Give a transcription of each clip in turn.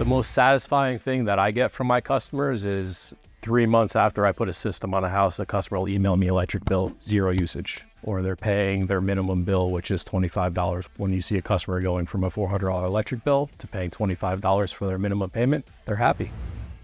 The most satisfying thing that I get from my customers is 3 months after I put a system on a house, a customer will email me electric bill, 0 usage, or they're paying their minimum bill, which is $25. When you see a customer going from a $400 electric bill to paying $25 for their minimum payment, they're happy.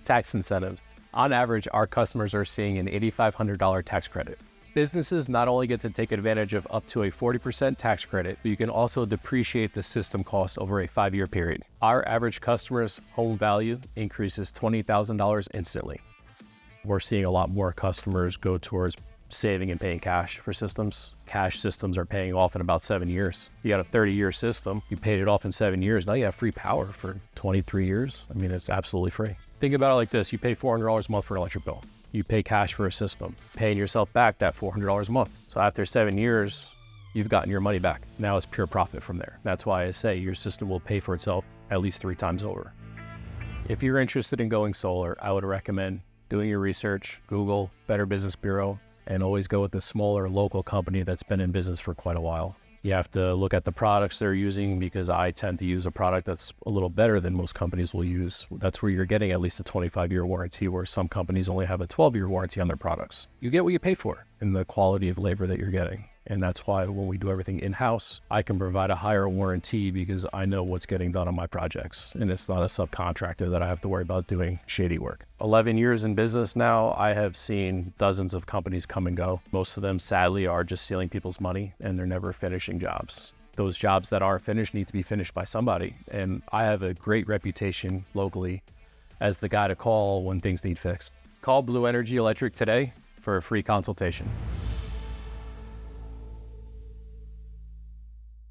Tax incentives. On average, our customers are seeing an $8,500 tax credit. Businesses not only get to take advantage of up to a 40% tax credit, but you can also depreciate the system cost over a 5-year period. Our average customer's home value increases $20,000 instantly. We're seeing a lot more customers go towards saving and paying cash for systems. Cash systems are paying off in about 7 years. You got a 30-year system, you paid it off in 7 years, now you have free power for 23 years. I mean, it's absolutely free. Think about it like this, you pay $400 a month for an electric bill. You pay cash for a system, paying yourself back that $400 a month. So after 7 years, you've gotten your money back. Now it's pure profit from there. That's why I say your system will pay for itself at least 3 times over. If you're interested in going solar, I would recommend doing your research, Google Better Business Bureau, and always go with a smaller local company that's been in business for quite a while. You have to look at the products they're using, because I tend to use a product that's a little better than most companies will use. That's where you're getting at least a 25-year warranty, where some companies only have a 12-year warranty on their products. You get what you pay for in the quality of labor that you're getting. And that's why when we do everything in-house, I can provide a higher warranty because I know what's getting done on my projects. And it's not a subcontractor that I have to worry about doing shady work. 11 years in business now, I have seen dozens of companies come and go. Most of them, sadly, are just stealing people's money and they're never finishing jobs. Those jobs that are finished need to be finished by somebody. And I have a great reputation locally as the guy to call when things need fixed. Call Blue Energy Electric today for a free consultation.